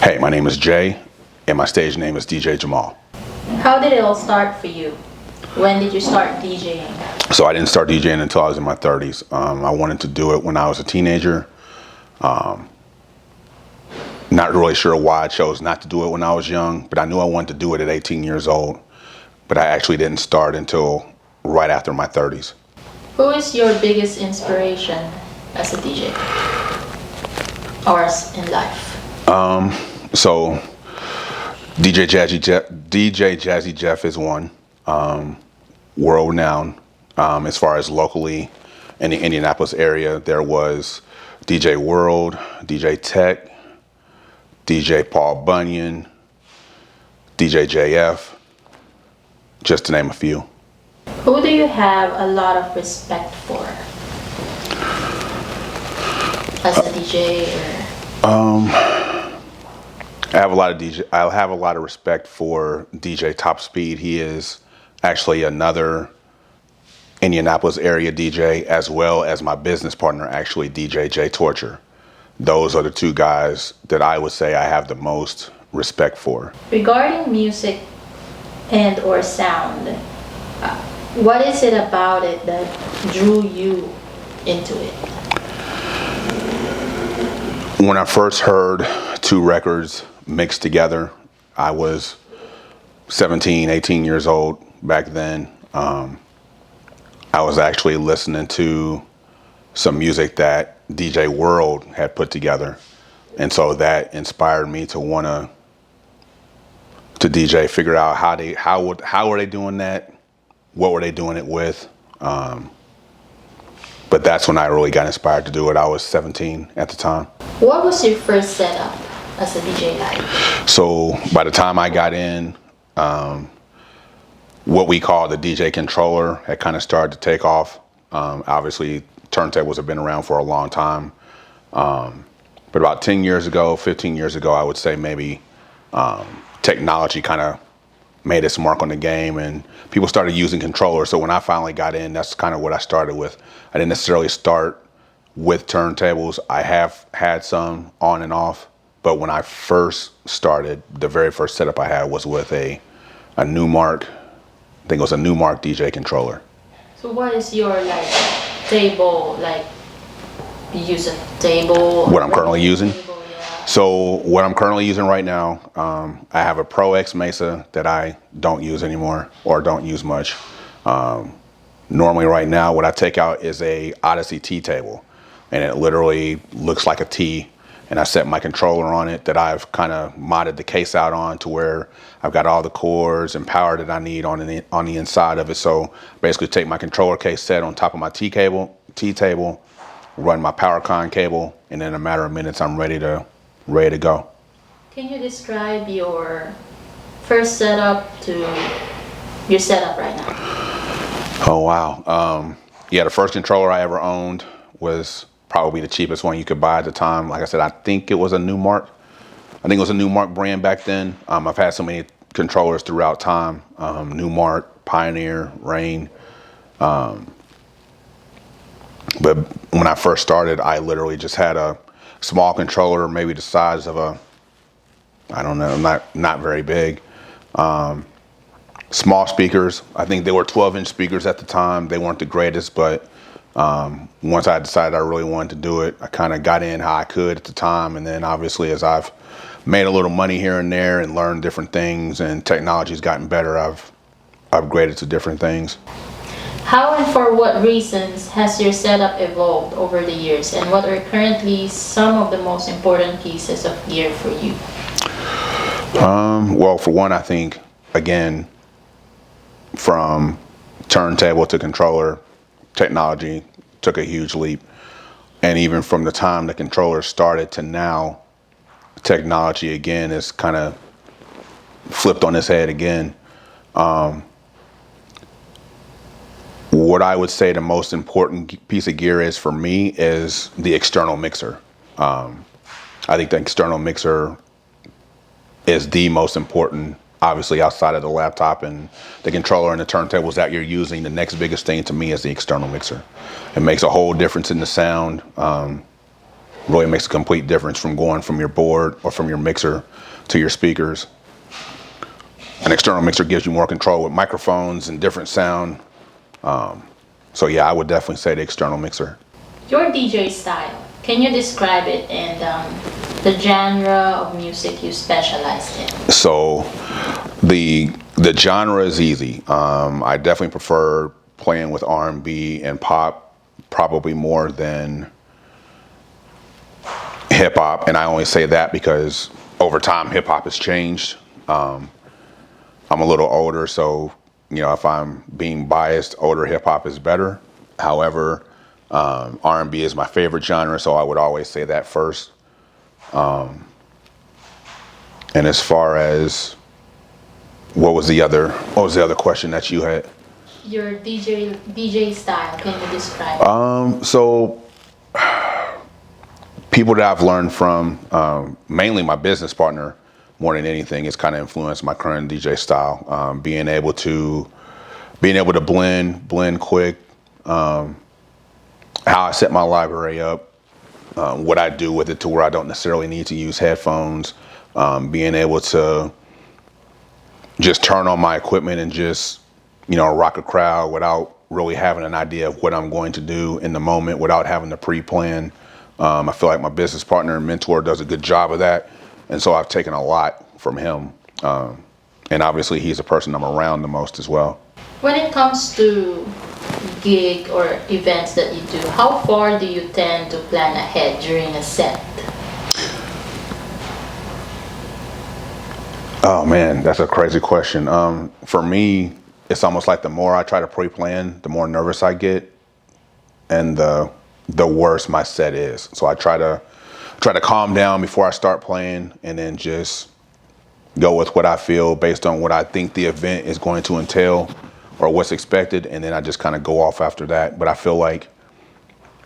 Hey, my name is Jay, and my stage name is DJ Jamaal. How did it all start for you? When did you start DJing? So I didn't start DJing until I was in my 30s. I wanted to do it when I was a teenager. Not really sure why I chose not to do it when I was young, but I knew I wanted to do it at 18 years old. But I actually didn't start until right after my 30s. Who is your biggest inspiration as a DJ? Or in life? So DJ Jazzy Jeff is one, world renowned. As far as locally in the Indianapolis area, there was DJ World, DJ Tech, DJ Paul Bunyan, DJ JF, just to name a few. Who do you have a lot of respect for as a DJ? I have a lot of respect for DJ Top Speed. He is actually another Indianapolis area DJ, as well as my business partner, actually DJ J Torture. Those are the two guys that I would say I have the most respect for. Regarding music and or sound, what is it about it that drew you into it? When I first heard two records mixed together, I was 17, 18 years old back then. I was actually listening to some music that DJ World had put together. And so that inspired me to want to DJ, figure out how were they doing that? What were they doing it with? But that's when I really got inspired to do it. I was 17 at the time. What was your first setup as a DJ like? So by the time I got in, what we call the DJ controller had kind of started to take off. Obviously, turntables have been around for a long time. But about 10 years ago, 15 years ago, I would say maybe technology kind of made its mark on the game and people started using controllers. So when I finally got in, that's kind of what I started with. I didn't necessarily start with turntables. I have had some on and off, but when I first started, the very first setup I had was with a Newmark, I think it was a Newmark DJ controller. So what is your table, you use a table? What I'm currently using? Table, yeah. So what I'm currently using right now, I have a Pro X Mesa that I don't use anymore or don't use much. Normally right now what I take out is a Odyssey T table, and it literally looks like a T, and I set my controller on it that I've kind of modded the case out on to where I've got all the cords and power that I need on the inside of it. So basically take my controller case set on top of my T table, run my PowerCon cable, and in a matter of minutes I'm ready to go. Can you describe your first setup to your setup right now? Oh wow. Yeah, the first controller I ever owned was probably the cheapest one you could buy at the time. Like I said, I think it was a Newmark. I think it was a Newmark brand back then. I've had so many controllers throughout time. Newmark, Pioneer, Rain. But when I first started, I literally just had a small controller, maybe the size of I don't know, not very big. Small speakers. I think they were 12-inch speakers at the time. They weren't the greatest, but once I decided I really wanted to do it, I kind of got in how I could at the time. And then obviously as I've made a little money here and there and learned different things and technology's gotten better, I've upgraded to different things. How and for what reasons has your setup evolved over the years, and what are currently some of the most important pieces of gear for you? Well, for one, I think, again, from turntable to controller, technology took a huge leap. And even from the time the controller started to now, technology again is kind of flipped on its head again. What I would say the most important piece of gear is for me is the external mixer. I think the external mixer is the most important, obviously outside of the laptop and the controller and the turntables that you're using. The next biggest thing to me is the external mixer. It makes a whole difference in the sound. really makes a complete difference from going from your board or from your mixer to your speakers. An external mixer gives you more control with microphones and different sound. So yeah, I would definitely say the external mixer. Your DJ style, can you describe it and the genre of music you specialized in? So the genre is easy. I definitely prefer playing with R&B and pop, probably more than hip hop. And I only say that because over time hip hop has changed. I'm a little older, so if I'm being biased, older hip hop is better. However, R&B is my favorite genre, so I would always say that first. And as far as what was the other question that you had? Your DJ style, can you describe it? So people that I've learned from, mainly my business partner, more than anything, has kind of influenced my current DJ style. Being able to blend quick, how I set my library up, what I do with it to where I don't necessarily need to use headphones, being able to just turn on my equipment and just, rock a crowd without really having an idea of what I'm going to do in the moment, without having to pre-plan. I feel like my business partner and mentor does a good job of that. And so I've taken a lot from him. And obviously he's the person I'm around the most as well. When it comes to gig or events that you do, how far do you tend to plan ahead during a set? Oh man, that's a crazy question. For me, it's almost like the more I try to pre-plan, the more nervous I get, and the worse my set is. So I try to calm down before I start playing, and then just go with what I feel based on what I think the event is going to entail or what's expected, and then I just kind of go off after that. But I feel like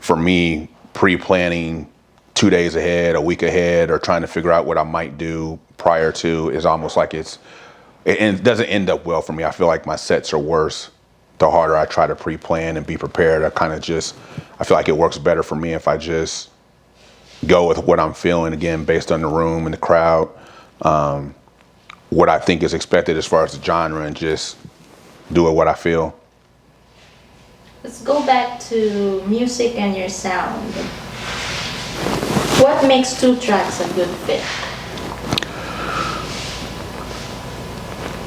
for me, pre-planning 2 days ahead, a week ahead, or trying to figure out what I might do prior to is almost like it doesn't end up well for me. I feel like my sets are worse the harder I try to pre-plan and be prepared. I feel like it works better for me if I just go with what I'm feeling, again, based on the room and the crowd, what I think is expected as far as the genre, and just do it what I feel. Let's go back to music and your sound. What makes 2 tracks a good fit?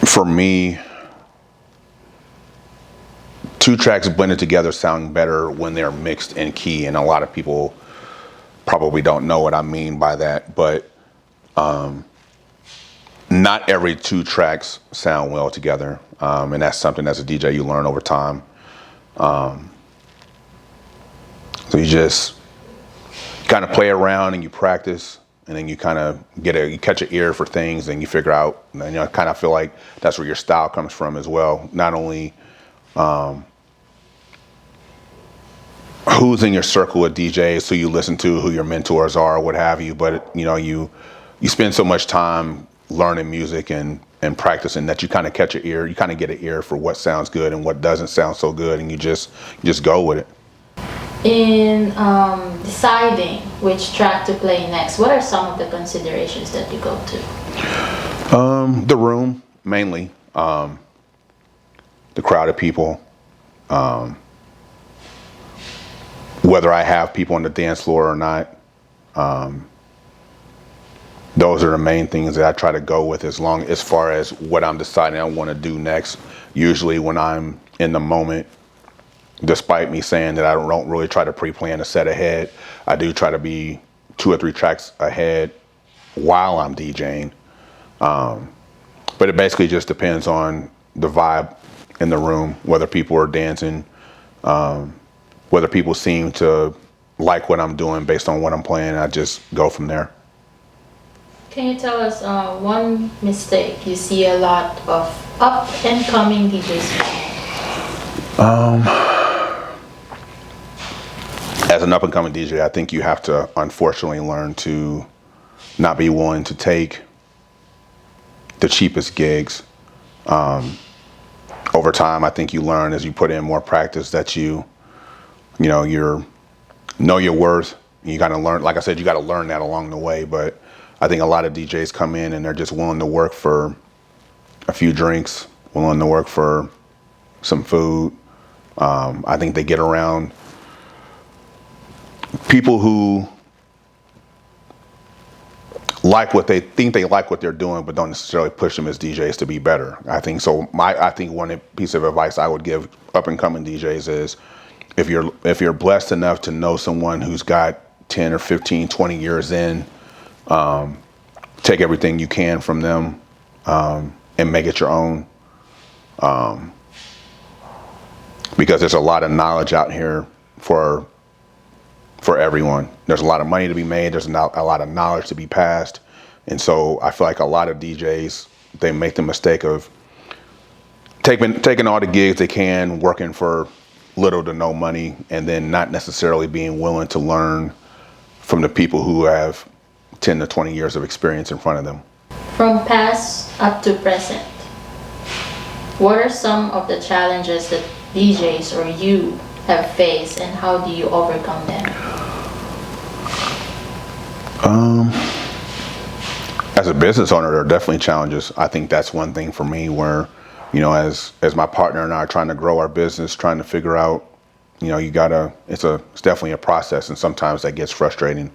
For me, 2 tracks blended together sound better when they're mixed in key, and a lot of people probably don't know what I mean by that, but not every 2 tracks sound well together, and that's something as a DJ you learn over time. So you just kind of play around and you practice, and then you kind of you catch an ear for things, and you figure out, and I kind of feel like that's where your style comes from as well. Not only who's in your circle of DJs, who you listen to, who your mentors are, what have you, but you spend so much time learning music and practicing that you kind of catch an ear, you kind of get an ear for what sounds good and what doesn't sound so good, and you just go with it. In deciding which track to play next, what are some of the considerations that you go to? The room, mainly. The crowd of people. Whether I have people on the dance floor or not. Those are the main things that I try to go with, as far as what I'm deciding I want to do next. Usually when I'm in the moment, despite me saying that I don't really try to pre-plan a set ahead, I do try to be 2 or 3 tracks ahead while I'm DJing. But it basically just depends on the vibe in the room, whether people are dancing, whether people seem to like what I'm doing based on what I'm playing. I just go from there. Can you tell us one mistake you see a lot of up-and-coming DJs make? As an up-and-coming DJ, I think you have to, unfortunately, learn to not be willing to take the cheapest gigs. Over time, I think you learn as you put in more practice that you know your worth, You got to learn, like I said, you got to learn that along the way. But I think a lot of DJs come in and they're just willing to work for a few drinks, willing to work for some food. I think they get around people who like what they think they like what they're doing, but don't necessarily push them as DJs to be better. I think so. I think one piece of advice I would give up and coming DJs is if you're blessed enough to know someone who's got 10 or 15, 20 years in, take everything you can from them and make it your own. Because there's a lot of knowledge out here for everyone. There's a lot of money to be made. There's a lot of knowledge to be passed. And so I feel like a lot of DJs, they make the mistake of taking all the gigs they can, working for little to no money, and then not necessarily being willing to learn from the people who have 10 to 20 years of experience in front of them. From past up to present, what are some of the challenges that DJs or you have faced, and how do you overcome them? As a business owner, there are definitely challenges. I think that's one thing for me where, as my partner and I are trying to grow our business, trying to figure out, it's definitely a process, and sometimes that gets frustrating.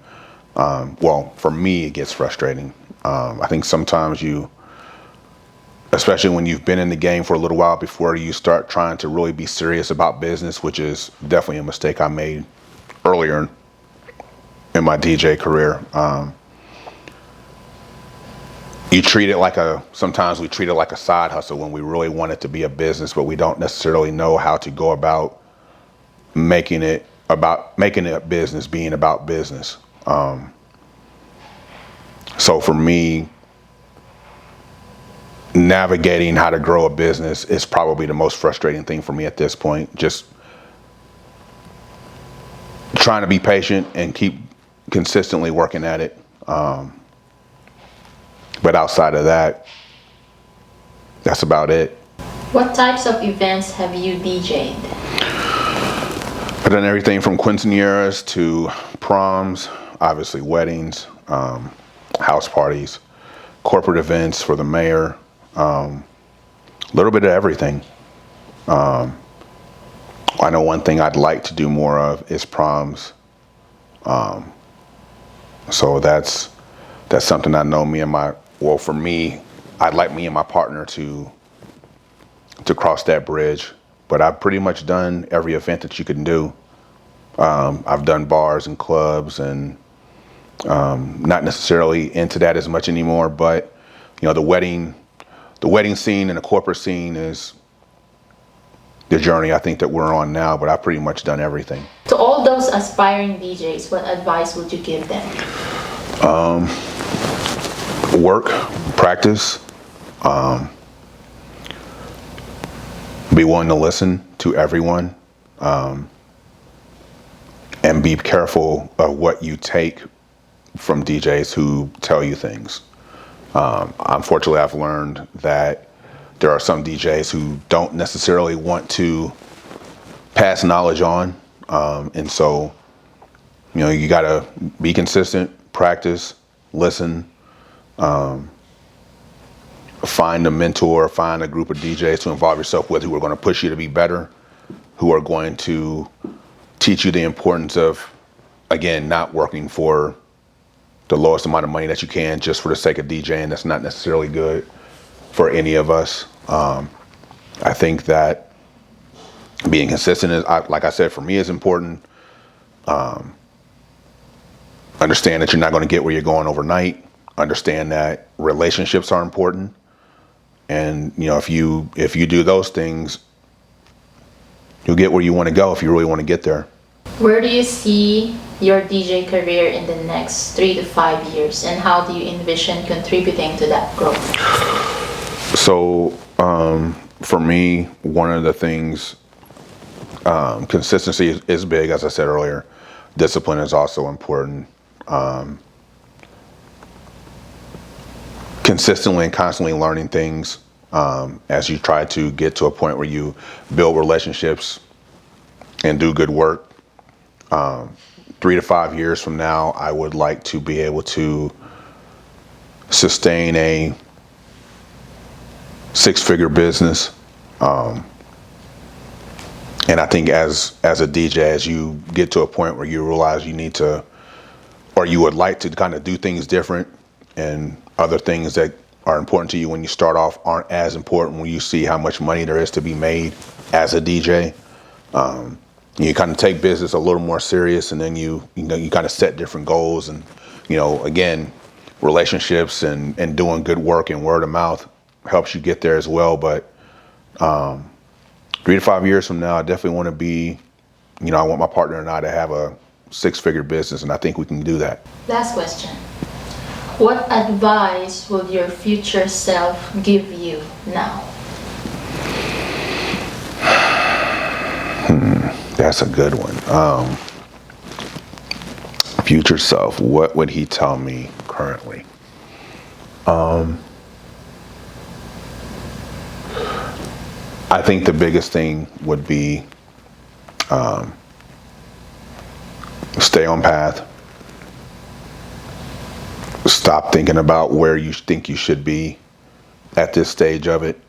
Well, for me, it gets frustrating. I think sometimes especially when you've been in the game for a little while before you start trying to really be serious about business, which is definitely a mistake I made earlier in my DJ career. Sometimes we treat it like a side hustle when we really want it to be a business, but we don't necessarily know how to go about making it a business, being about business. So for me, navigating how to grow a business is probably the most frustrating thing for me at this point. Just trying to be patient and keep consistently working at it. But outside of that, that's about it. What types of events have you DJ'd? I've done everything from quinceañeras to proms, obviously weddings, house parties, corporate events for the mayor, a little bit of everything. I know one thing I'd like to do more of is proms. So that's something I know for me, I'd like me and my partner to cross that bridge. But I've pretty much done every event that you can do. I've done bars and clubs, and not necessarily into that as much anymore. But the wedding scene and the corporate scene is the journey I think that we're on now. But I've pretty much done everything. To all those aspiring DJs, what advice would you give them? Work, practice, be willing to listen to everyone, and be careful of what you take from DJs who tell you things. Unfortunately, I've learned that there are some DJs who don't necessarily want to pass knowledge on, and so you gotta be consistent, practice, listen. Find a mentor, find a group of DJs to involve yourself with who are going to push you to be better, who are going to teach you the importance of, again, not working for the lowest amount of money that you can just for the sake of DJing. That's not necessarily good for any of us. I think that being consistent is, like I said, for me is important. Understand that you're not going to get where you're going overnight. Understand that relationships are important. And, if you do those things, you'll get where you want to go if you really want to get there. Where do you see your DJ career in the next 3 to 5 years, and how do you envision contributing to that growth? So, for me, one of the things, consistency is big, as I said earlier. Discipline is also important. Consistently and constantly learning things as you try to get to a point where you build relationships and do good work. 3 to 5 years from now, I would like to be able to sustain a 6-figure business. And I think as a DJ, as you get to a point where you realize you need to, or you would like to kind of do things different, and other things that are important to you when you start off aren't as important when you see how much money there is to be made as a DJ. You kind of take business a little more serious, and then you kind of set different goals, and again, relationships and doing good work and word of mouth helps you get there as well. But 3 to 5 years from now, I definitely want to be, I want my partner and I to have a 6-figure business, and I think we can do that. Last question. What advice will your future self give you now? That's a good one. Future self, what would he tell me currently? I think the biggest thing would be stay on path. Stop thinking about where you think you should be at this stage of it,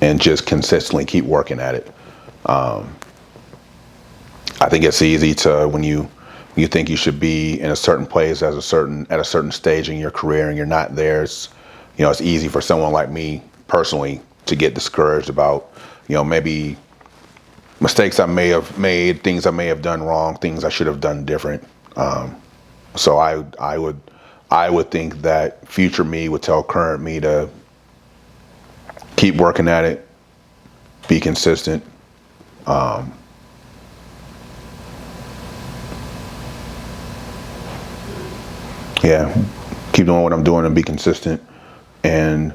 and just consistently keep working at it. I think it's easy to, when you think you should be in a certain place at a certain stage in your career and you're not there, it's easy for someone like me personally to get discouraged about maybe mistakes I may have made, things I may have done wrong, things I should have done different. So I would think that future me would tell current me to keep working at it, be consistent. Keep doing what I'm doing and be consistent, and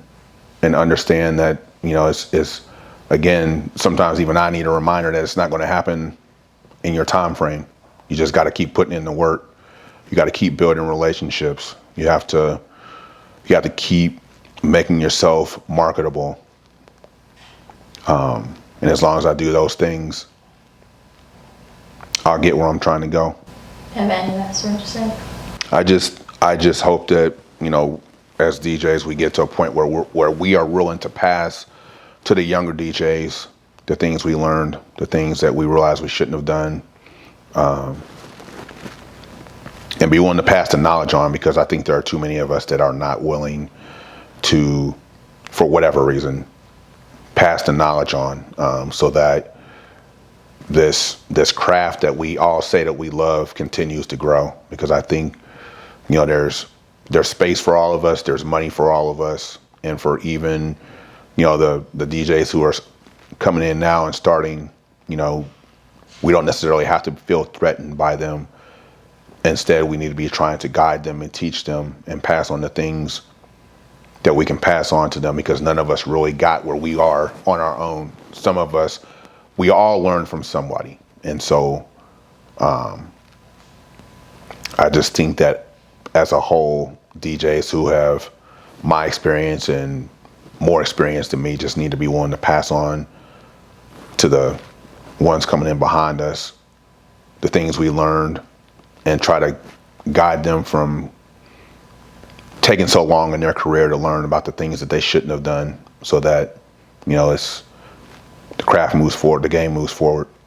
understand that it's again, sometimes even I need a reminder that it's not going to happen in your time frame. You just got to keep putting in the work. You got to keep building relationships. You have to keep making yourself marketable. And as long as I do those things, I'll get where I'm trying to go. Have any last word to say? I just hope that, as DJs, we get to a point where we are willing to pass to the younger DJs the things we learned, the things that we realized we shouldn't have done, and be willing to pass the knowledge on, because I think there are too many of us that are not willing to, for whatever reason, pass the knowledge on, so that this craft that we all say that we love continues to grow. Because I think there's space for all of us, there's money for all of us, and for even the DJs who are coming in now and starting, we don't necessarily have to feel threatened by them. Instead, we need to be trying to guide them and teach them and pass on the things that we can pass on to them, because none of us really got where we are on our own. Some of us, we all learn from somebody. And so I just think that as a whole, DJs who have my experience and more experience than me just need to be willing to pass on to the ones coming in behind us the things we learned, and try to guide them from taking so long in their career to learn about the things that they shouldn't have done, so that it's the craft moves forward, the game moves forward.